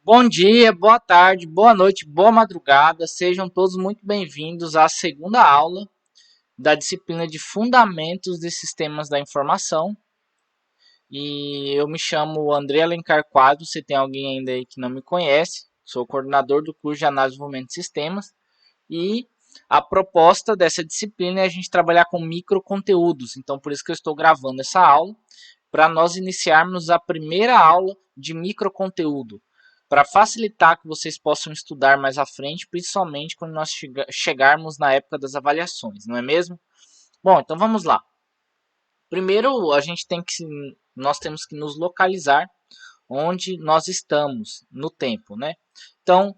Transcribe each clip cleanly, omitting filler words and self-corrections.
Bom dia, boa tarde, boa noite, boa madrugada. Sejam todos muito bem-vindos à segunda aula da disciplina de Fundamentos de Sistemas da Informação. E eu me chamo André Alencar Quadros, se tem alguém ainda aí que não me conhece. Sou coordenador do curso de Análise e Desenvolvimento de Sistemas. E a proposta dessa disciplina é a gente trabalhar com microconteúdos. Então, por isso que eu estou gravando essa aula, para nós iniciarmos a primeira aula de microconteúdo, para facilitar que vocês possam estudar mais à frente, principalmente quando nós chegarmos na época das avaliações, não é mesmo? Bom, então vamos lá. Primeiro, nós temos que nos localizar onde nós estamos no tempo, né? Então,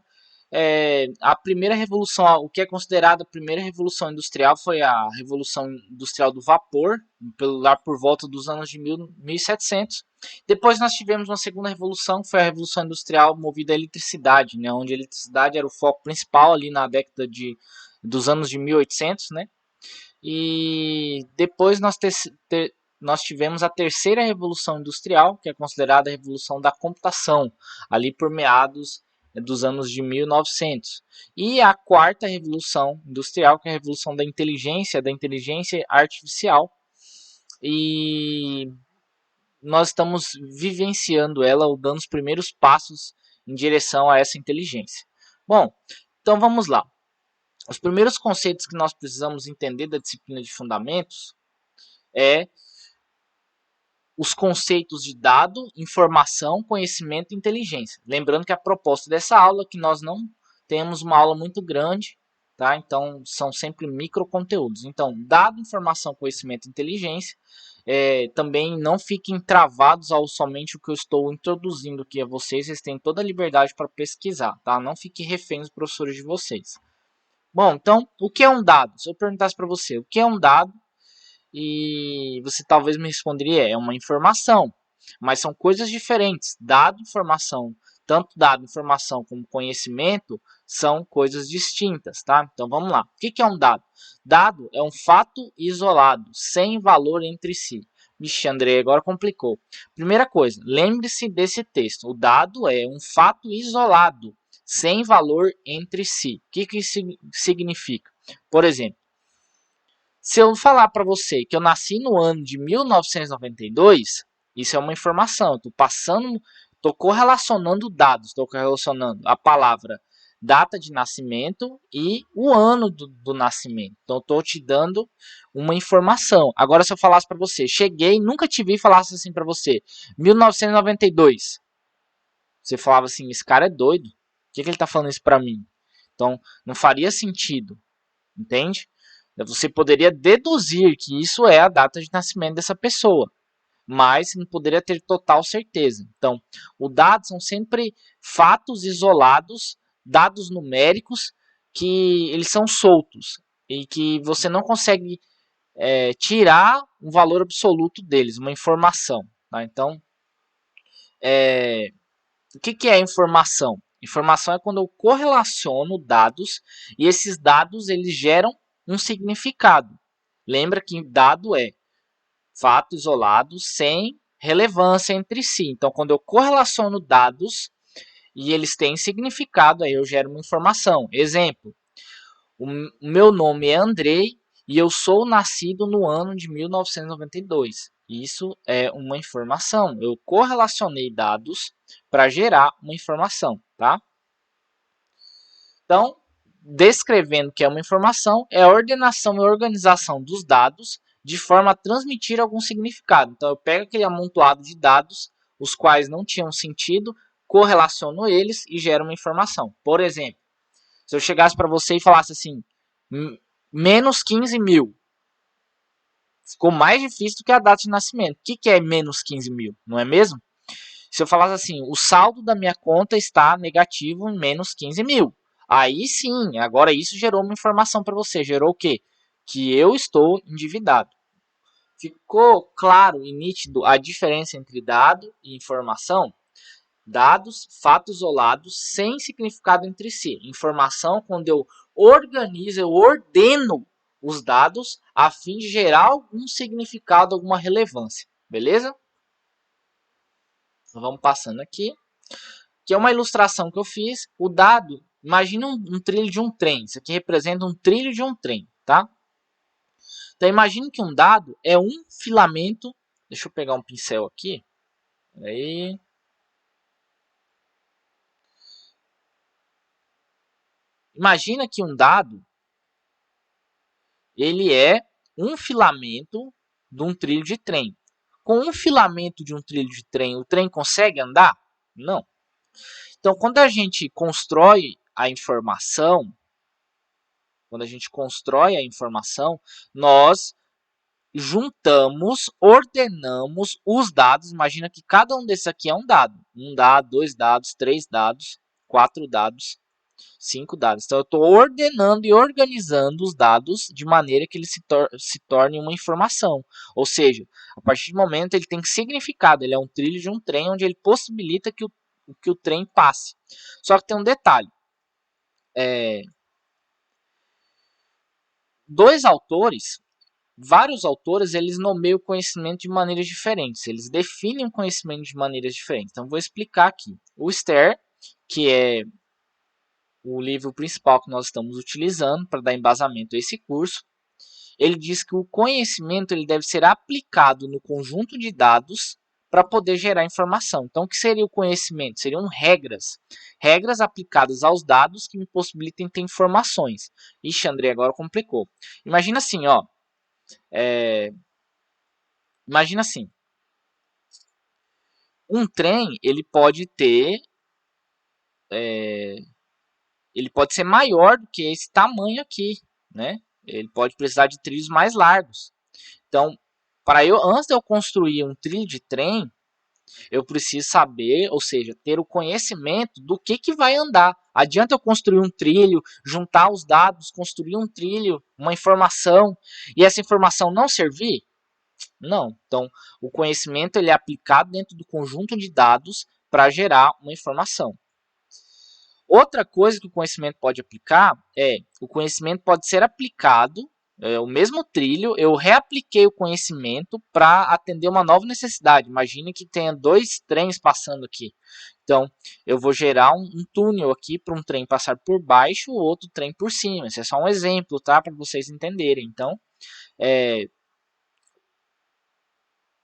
a primeira revolução, o que é considerado a primeira revolução industrial foi a revolução industrial do vapor, lá por volta dos anos de 1700. Depois nós tivemos uma segunda revolução, que foi a revolução industrial movida à eletricidade, né, onde a eletricidade era o foco principal ali na década dos anos de 1800, né? E depois nós tivemos a terceira revolução industrial, que é considerada a revolução da computação, ali por meados dos anos de 1900. E a quarta revolução industrial, que é a revolução da inteligência artificial. E nós estamos vivenciando ela, ou dando os primeiros passos em direção a essa inteligência. Bom, então vamos lá. Os primeiros conceitos que nós precisamos entender da disciplina de fundamentos é os conceitos de dado, informação, conhecimento e inteligência. Lembrando que a proposta dessa aula é que nós não temos uma aula muito grande, tá? Então são sempre microconteúdos. Então, dado, informação, conhecimento e inteligência. Também não fiquem travados ao somente o que eu estou introduzindo aqui a vocês. Vocês têm toda a liberdade para pesquisar, tá? Não fiquem reféns dos professores de vocês. Bom, então, o que é um dado? Se eu perguntasse para você, o que é um dado? E você talvez me responderia, é uma informação. Mas são coisas diferentes. Dado, informação, tanto dado, informação como conhecimento, são coisas distintas, tá? Então, vamos lá. O que é um dado? Dado é um fato isolado, sem valor entre si. Vixe, André, agora complicou. Primeira coisa, lembre-se desse texto. O dado é um fato isolado, sem valor entre si. O que isso significa? Por exemplo, se eu falar para você que eu nasci no ano de 1992, isso é uma informação. Estou correlacionando dados, estou correlacionando a palavra data de nascimento e o ano do nascimento. Então, estou te dando uma informação. Agora, se eu falasse para você, cheguei, nunca te vi e falasse assim para você, 1992. Você falava assim, esse cara é doido. Por que ele está falando isso para mim? Então, não faria sentido, entende? Você poderia deduzir que isso é a data de nascimento dessa pessoa, mas não poderia ter total certeza. Então, os dados são sempre fatos isolados, dados numéricos, que eles são soltos e que você não consegue tirar um valor absoluto deles, uma informação. Tá? Então, o que é informação? Informação é quando eu correlaciono dados e esses dados eles geram um significado. Lembra que dado é fato isolado sem relevância entre si. Então, quando eu correlaciono dados e eles têm significado, aí eu gero uma informação. Exemplo, o meu nome é Andrei e eu sou nascido no ano de 1992. Isso é uma informação. Eu correlacionei dados para gerar uma informação, tá? Então, descrevendo que é uma informação, é a ordenação e organização dos dados de forma a transmitir algum significado. Então, eu pego aquele amontoado de dados, os quais não tinham sentido, correlaciono eles e gero uma informação. Por exemplo, se eu chegasse para você e falasse assim, menos 15 mil, ficou mais difícil do que a data de nascimento. O que é menos 15 mil, não é mesmo? Se eu falasse assim, o saldo da minha conta está negativo em menos 15 mil. Aí sim, agora isso gerou uma informação para você. Gerou o quê? Que eu estou endividado. Ficou claro e nítido a diferença entre dado e informação? Dados, fatos isolados, sem significado entre si. Informação, quando eu organizo, eu ordeno os dados a fim de gerar algum significado, alguma relevância. Beleza? Vamos passando aqui. que é uma ilustração que eu fiz. O dado, imagina um trilho de um trem. Isso aqui representa um trilho de um trem, tá? Então, imagine que um dado é um filamento. Deixa eu pegar um pincel aqui. Aí. Imagina que um dado ele é um filamento de um trilho de trem. Com um filamento de um trilho de trem, o trem consegue andar? Não. Então, quando a gente constrói a informação, nós juntamos, ordenamos os dados. Imagina que cada um desses aqui é um dado. Um dado, dois dados, três dados, quatro dados, 5 dados. Então, eu estou ordenando e organizando os dados de maneira que ele se torne uma informação. Ou seja, a partir do momento ele tem significado. Ele é um trilho de um trem onde ele possibilita que o trem passe. Só que tem um detalhe. Vários autores, eles nomeiam o conhecimento de maneiras diferentes. Eles definem o conhecimento de maneiras diferentes. Então, vou explicar aqui. O Stern, que é o livro principal que nós estamos utilizando para dar embasamento a esse curso, ele diz que o conhecimento ele deve ser aplicado no conjunto de dados para poder gerar informação. Então, o que seria o conhecimento? Seriam regras. Regras aplicadas aos dados que me possibilitem ter informações. Ixi, André, agora complicou. Imagina assim, ó. Imagina assim. Um trem, ele pode ter... ele pode ser maior do que esse tamanho aqui, né? Ele pode precisar de trilhos mais largos. Então, antes de eu construir um trilho de trem, eu preciso saber, ou seja, ter o conhecimento do que vai andar. Adianta eu construir um trilho, juntar os dados, construir um trilho, uma informação, e essa informação não servir? Não. Então, o conhecimento ele é aplicado dentro do conjunto de dados para gerar uma informação. Outra coisa que o conhecimento pode aplicar o conhecimento pode ser aplicado, o mesmo trilho, eu reapliquei o conhecimento para atender uma nova necessidade. Imagine que tenha 2 trens passando aqui. Então, eu vou gerar um túnel aqui para um trem passar por baixo, o outro trem por cima. Esse é só um exemplo, tá? Para vocês entenderem. Então,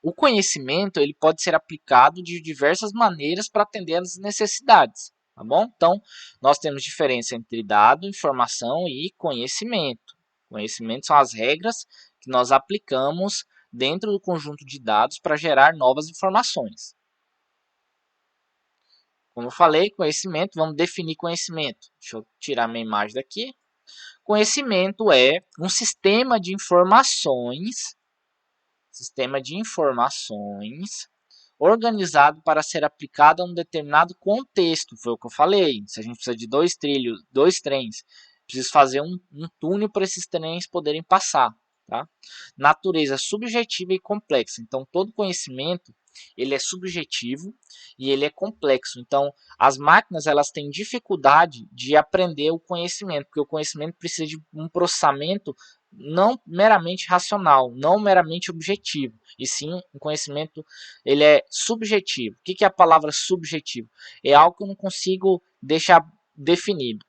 o conhecimento ele pode ser aplicado de diversas maneiras para atender às necessidades. Tá bom? Então, nós temos diferença entre dado, informação e conhecimento. Conhecimento são as regras que nós aplicamos dentro do conjunto de dados para gerar novas informações. Como eu falei, conhecimento, vamos definir conhecimento. Deixa eu tirar minha imagem daqui. Conhecimento é um sistema de informações organizado para ser aplicado a um determinado contexto. Foi o que eu falei. Se a gente precisa de 2 trens, preciso fazer um túnel para esses trens poderem passar. Tá? Natureza subjetiva e complexa. Então, todo conhecimento ele é subjetivo e ele é complexo. Então, as máquinas elas têm dificuldade de aprender o conhecimento, porque o conhecimento precisa de um processamento não meramente racional, não meramente objetivo, e sim um conhecimento ele é subjetivo. O que é a palavra subjetivo? É algo que eu não consigo deixar definido,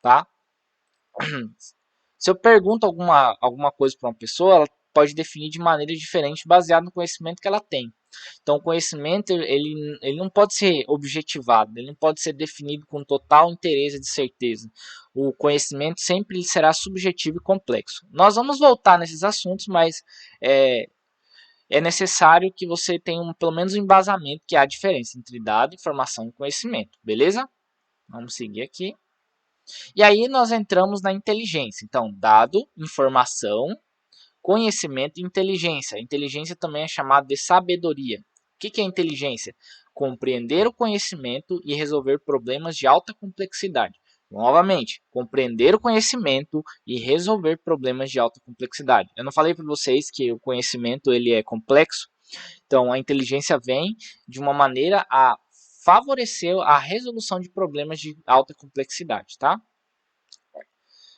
tá? Se eu pergunto alguma coisa para uma pessoa, ela pode definir de maneira diferente baseado no conhecimento que ela tem. Então, o conhecimento ele não pode ser objetivado, ele não pode ser definido com total interesse de certeza. O conhecimento sempre será subjetivo e complexo. Nós vamos voltar nesses assuntos, mas é necessário que você tenha pelo menos um embasamento, que é a diferença entre dado, informação e conhecimento. Beleza? Vamos seguir aqui. E aí nós entramos na inteligência. Então, dado, informação, conhecimento e inteligência. Inteligência também é chamada de sabedoria. O que é inteligência? Compreender o conhecimento e resolver problemas de alta complexidade. Novamente, compreender o conhecimento e resolver problemas de alta complexidade. Eu não falei para vocês que o conhecimento ele é complexo? Então, a inteligência vem de uma maneira a favorecer a resolução de problemas de alta complexidade, tá?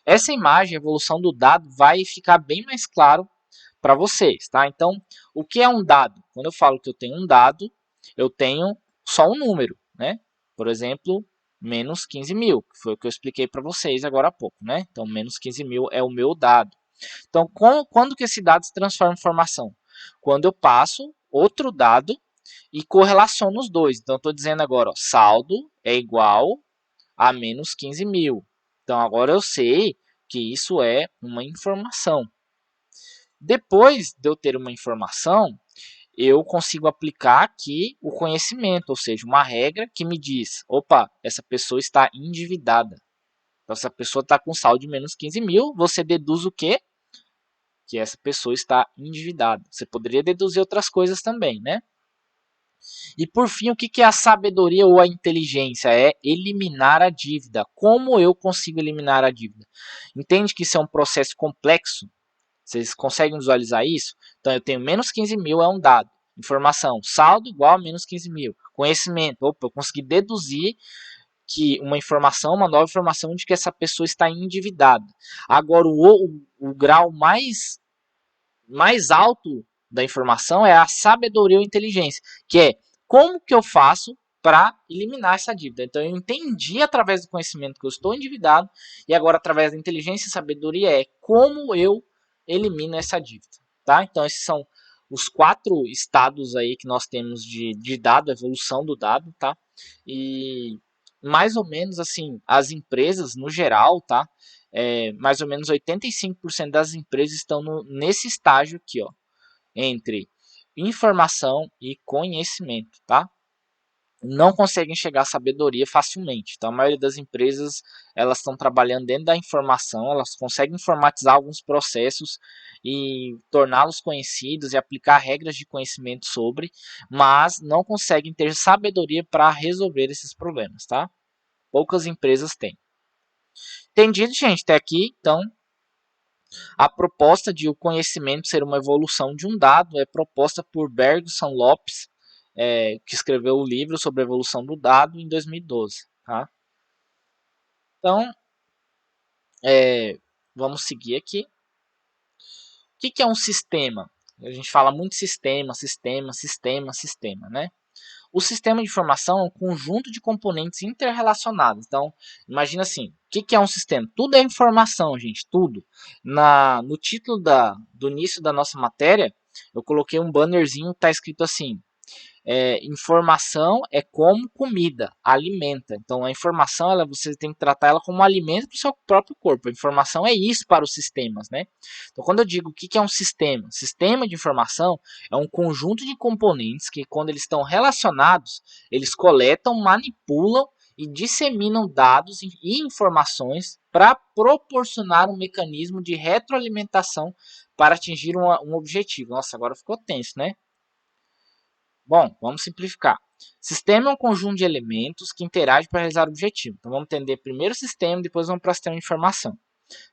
Essa imagem, a evolução do dado, vai ficar bem mais claro para vocês, tá? Então, o que é um dado? Quando eu falo que eu tenho um dado, eu tenho só um número, né? Por exemplo, menos 15 mil, que foi o que eu expliquei para vocês agora há pouco, né? Então, menos 15 mil é o meu dado. Então, quando que esse dado se transforma em informação? Quando eu passo outro dado e correlaciono os dois. Então, estou dizendo agora, ó, saldo é igual a menos 15 mil. Então, agora eu sei que isso é uma informação. Depois de eu ter uma informação, eu consigo aplicar aqui o conhecimento, ou seja, uma regra que me diz, opa, essa pessoa está endividada. Então, essa pessoa está com saldo de menos 15 mil, você deduz o quê? Que essa pessoa está endividada. Você poderia deduzir outras coisas também, né? E por fim, o que é a sabedoria ou a inteligência? É eliminar a dívida. Como eu consigo eliminar a dívida? Entende que isso é um processo complexo? Vocês conseguem visualizar isso? Então, eu tenho menos 15 mil, é um dado. Informação, saldo igual a menos 15 mil. Conhecimento, opa, eu consegui deduzir que uma informação, uma nova informação de que essa pessoa está endividada. Agora, o grau mais alto da informação é a sabedoria ou inteligência, que é como que eu faço para eliminar essa dívida. Então, eu entendi através do conhecimento que eu estou endividado e agora, através da inteligência e sabedoria, é como eu elimino essa dívida. Tá? Então, esses são os 4 estados aí que nós temos de dado, evolução do dado, tá? E mais ou menos assim, as empresas no geral, tá? Mais ou menos 85% das empresas estão nesse estágio aqui, ó, entre informação e conhecimento, tá? Não conseguem chegar à sabedoria facilmente. Então, a maioria das empresas, elas estão trabalhando dentro da informação, elas conseguem informatizar alguns processos e torná-los conhecidos e aplicar regras de conhecimento sobre, mas não conseguem ter sabedoria para resolver esses problemas, tá? Poucas empresas têm. Entendido, gente, até aqui? Então, a proposta de o conhecimento ser uma evolução de um dado é proposta por Bergson Lopes, que escreveu o livro sobre a evolução do dado em 2012. Tá? Então, vamos seguir aqui. O que é um sistema? A gente fala muito sistema, né? O sistema de informação é um conjunto de componentes interrelacionados. Então, imagina assim, o que é um sistema? Tudo é informação, gente, tudo. No título do início da nossa matéria, eu coloquei um bannerzinho que está escrito assim, informação é como comida, alimenta. Então, a informação, você tem que tratar ela como alimento para o seu próprio corpo. A informação é isso para os sistemas, né? Então, quando eu digo o que é um sistema? Sistema de informação é um conjunto de componentes que, quando eles estão relacionados, eles coletam, manipulam e disseminam dados e informações para proporcionar um mecanismo de retroalimentação para atingir um objetivo. Nossa, agora ficou tenso, né? Bom, vamos simplificar. Sistema é um conjunto de elementos que interagem para realizar o objetivo. Então, vamos entender primeiro o sistema, depois vamos para o sistema de informação.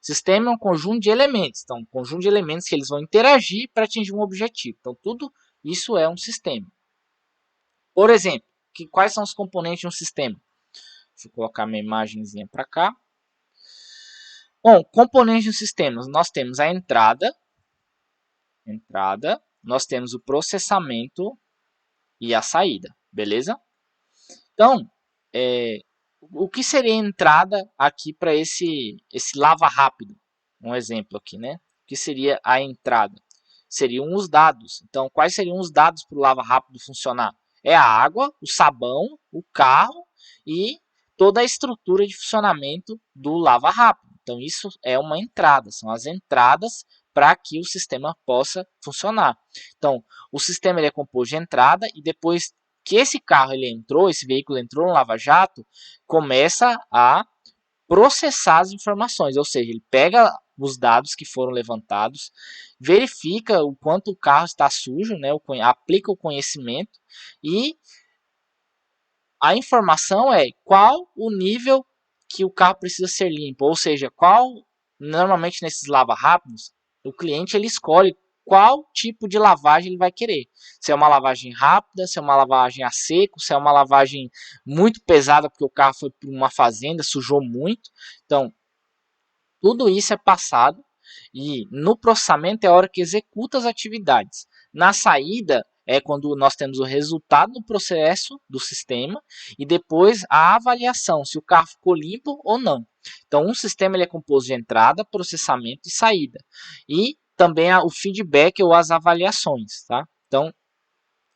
Sistema é um conjunto de elementos. Então, um conjunto de elementos que eles vão interagir para atingir um objetivo. Então, tudo isso é um sistema. Por exemplo, quais são os componentes de um sistema? Deixa eu colocar minha imagenzinha para cá. Bom, componentes de um sistema. Nós temos a entrada, nós temos o processamento e a saída, beleza? Então, o que seria a entrada aqui para esse lava rápido? Um exemplo aqui, né? O que seria a entrada? Seriam os dados. Então, quais seriam os dados para o lava rápido funcionar? É a água, o sabão, o carro e toda a estrutura de funcionamento do lava rápido. Então, isso é uma entrada, são as entradas para que o sistema possa funcionar. Então, o sistema ele é composto de entrada e depois que esse carro ele entrou, esse veículo entrou no lava-jato, começa a processar as informações, ou seja, ele pega os dados que foram levantados, verifica o quanto o carro está sujo, né, aplica o conhecimento e a informação é qual o nível que o carro precisa ser limpo, ou seja, normalmente nesses lava rápidos, o cliente ele escolhe qual tipo de lavagem ele vai querer. Se é uma lavagem rápida, se é uma lavagem a seco, se é uma lavagem muito pesada porque o carro foi para uma fazenda, sujou muito. Então, tudo isso é passado e no processamento é a hora que executa as atividades. Na saída é quando nós temos o resultado do processo do sistema e depois a avaliação, se o carro ficou limpo ou não. Então, um sistema ele é composto de entrada, processamento e saída. E também o feedback ou as avaliações. Tá? Então,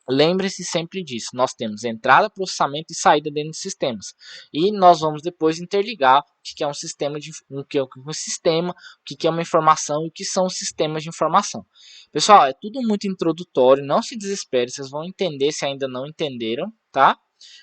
lembre-se sempre disso. Nós temos entrada, processamento e saída dentro de sistemas. E nós vamos depois interligar o que é um sistema, o que é uma informação e o que são os sistemas de informação. Pessoal, é tudo muito introdutório. Não se desespere, vocês vão entender se ainda não entenderam, tá?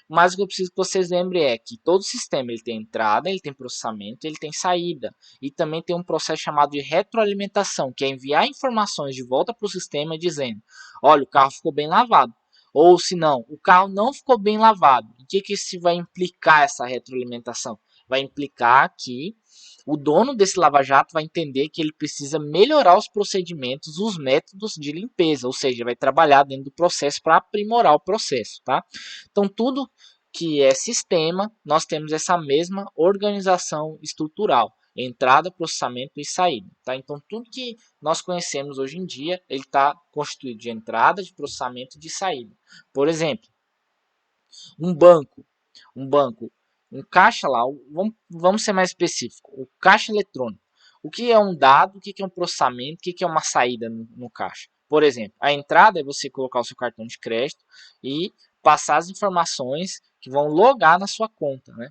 Mas o que eu preciso que vocês lembrem é que todo sistema ele tem entrada, ele tem processamento, ele tem saída. E também tem um processo chamado de retroalimentação, que é enviar informações de volta para o sistema dizendo: olha, o carro ficou bem lavado. Ou se não, o carro não ficou bem lavado. O que isso vai implicar, essa retroalimentação? Vai implicar que o dono desse lava-jato vai entender que ele precisa melhorar os procedimentos, os métodos de limpeza, ou seja, vai trabalhar dentro do processo para aprimorar o processo, tá? Então, tudo que é sistema, nós temos essa mesma organização estrutural, entrada, processamento e saída, tá? Então, tudo que nós conhecemos hoje em dia, ele está constituído de entrada, de processamento e de saída. Por exemplo, um banco, um caixa lá, vamos ser mais específico, o caixa eletrônico. O que é um dado, o que é um processamento, o que é uma saída no caixa? Por exemplo, a entrada é você colocar o seu cartão de crédito e passar as informações que vão logar na sua conta, né?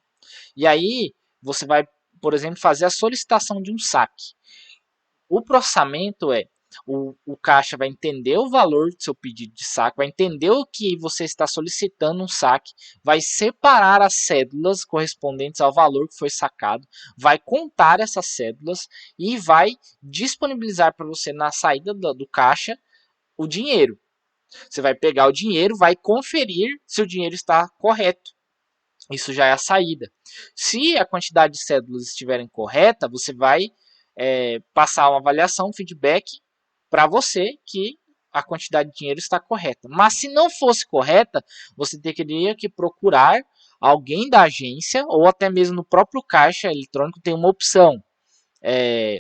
E aí você vai, por exemplo, fazer a solicitação de um saque. O processamento é o caixa vai entender o valor do seu pedido de saque, vai entender o que você está solicitando um saque, vai separar as cédulas correspondentes ao valor que foi sacado, vai contar essas cédulas e vai disponibilizar para você na saída do caixa o dinheiro. Você vai pegar o dinheiro, vai conferir se o dinheiro está correto. Isso já é a saída. Se a quantidade de cédulas estiverem correta, você vai passar uma avaliação, um feedback para você que a quantidade de dinheiro está correta. Mas se não fosse correta, você teria que procurar alguém da agência ou até mesmo no próprio caixa eletrônico tem uma opção.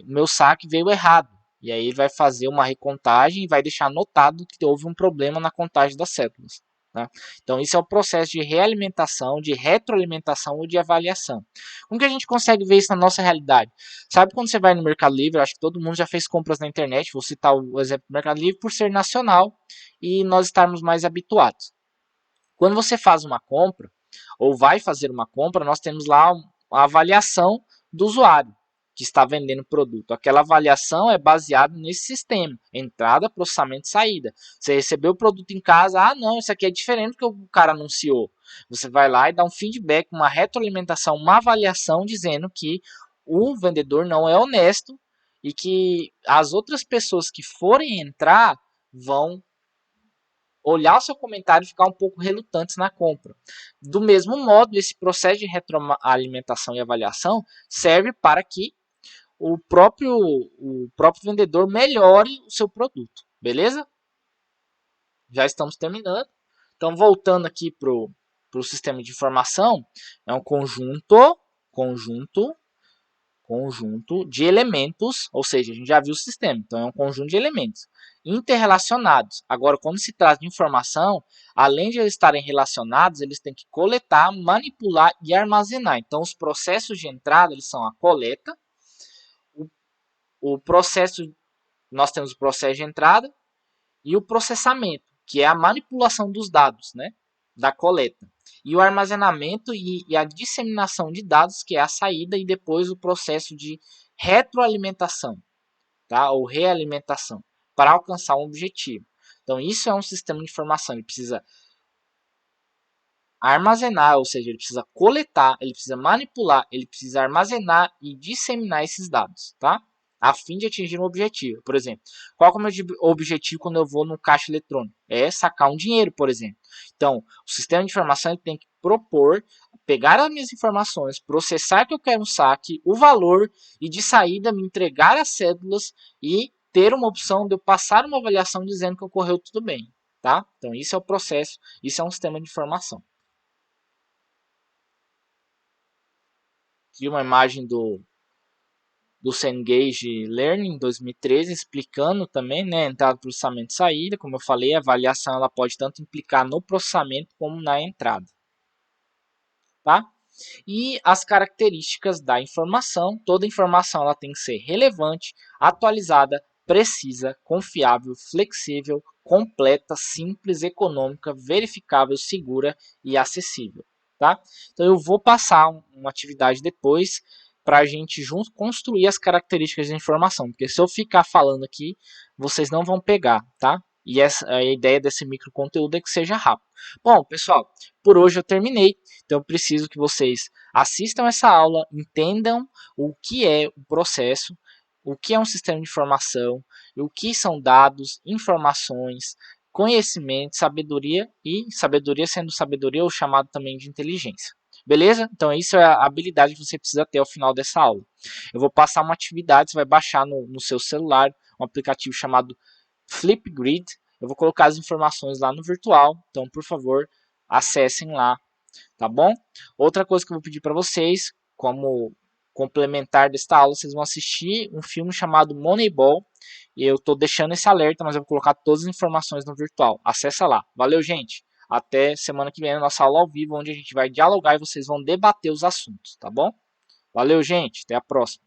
Meu saque veio errado. E aí ele vai fazer uma recontagem e vai deixar anotado que houve um problema na contagem das cédulas. Tá? Então, isso é o processo de realimentação, de retroalimentação ou de avaliação. Como que a gente consegue ver isso na nossa realidade? Sabe quando você vai no Mercado Livre, acho que todo mundo já fez compras na internet, vou citar o exemplo do Mercado Livre por ser nacional e nós estarmos mais habituados. Quando você faz uma compra, ou vai fazer uma compra, nós temos lá a avaliação do usuário que está vendendo o produto. Aquela avaliação é baseada nesse sistema, entrada, processamento e saída. Você recebeu o produto em casa, não, isso aqui é diferente do que o cara anunciou. Você vai lá e dá um feedback, uma retroalimentação, uma avaliação dizendo que o vendedor não é honesto e que as outras pessoas que forem entrar vão olhar o seu comentário e ficar um pouco relutantes na compra. Do mesmo modo, esse processo de retroalimentação e avaliação serve para que o próprio vendedor melhore o seu produto, beleza? Já estamos terminando. Então, voltando aqui para o sistema de informação, é um conjunto de elementos, ou seja, a gente já viu o sistema, então é um conjunto de elementos interrelacionados. Agora, quando se trata de informação, além de eles estarem relacionados, eles têm que coletar, manipular e armazenar. Então, os processos de entrada eles são a coleta, o processo, nós temos o processo de entrada e o processamento, que é a manipulação dos dados, né, da coleta. E o armazenamento e a disseminação de dados, que é a saída, e depois o processo de retroalimentação, tá? Ou realimentação, para alcançar um objetivo. Então, isso é um sistema de informação. Ele precisa armazenar, ou seja, ele precisa coletar, ele precisa manipular, ele precisa armazenar e disseminar esses dados, tá? A fim de atingir um objetivo. Por exemplo, qual é o meu objetivo quando eu vou no caixa eletrônico? É sacar um dinheiro, por exemplo. Então, o sistema de informação ele tem que propor, pegar as minhas informações, processar que eu quero um saque, o valor e de saída me entregar as cédulas e ter uma opção de eu passar uma avaliação dizendo que ocorreu tudo bem, tá? Então, isso é o processo, isso é um sistema de informação. Aqui uma imagem do Cengage Learning 2013, explicando também, né, entrada, processamento e saída. Como eu falei, a avaliação ela pode tanto implicar no processamento como na entrada, tá? E as características da informação. Toda informação ela tem que ser relevante, atualizada, precisa, confiável, flexível, completa, simples, econômica, verificável, segura e acessível. Tá? Então eu vou passar uma atividade depois para a gente junto construir as características da informação, porque se eu ficar falando aqui, vocês não vão pegar, tá? E essa, a ideia desse micro conteúdo é que seja rápido. Bom, pessoal, por hoje eu terminei. Então eu preciso que vocês assistam essa aula, entendam o que é o processo, o que é um sistema de informação, o que são dados, informações, conhecimento, sabedoria e sabedoria sendo sabedoria ou chamado também de inteligência. Beleza? Então isso é a habilidade que você precisa ter ao final dessa aula. Eu vou passar uma atividade, você vai baixar no seu celular um aplicativo chamado Flipgrid. Eu vou colocar as informações lá no virtual, então por favor acessem lá, tá bom? Outra coisa que eu vou pedir para vocês, como complementar desta aula, vocês vão assistir um filme chamado Moneyball. E eu estou deixando esse alerta, mas eu vou colocar todas as informações no virtual. Acessa lá. Valeu, gente. Até semana que vem, na nossa aula ao vivo, onde a gente vai dialogar e vocês vão debater os assuntos, tá bom? Valeu, gente. Até a próxima.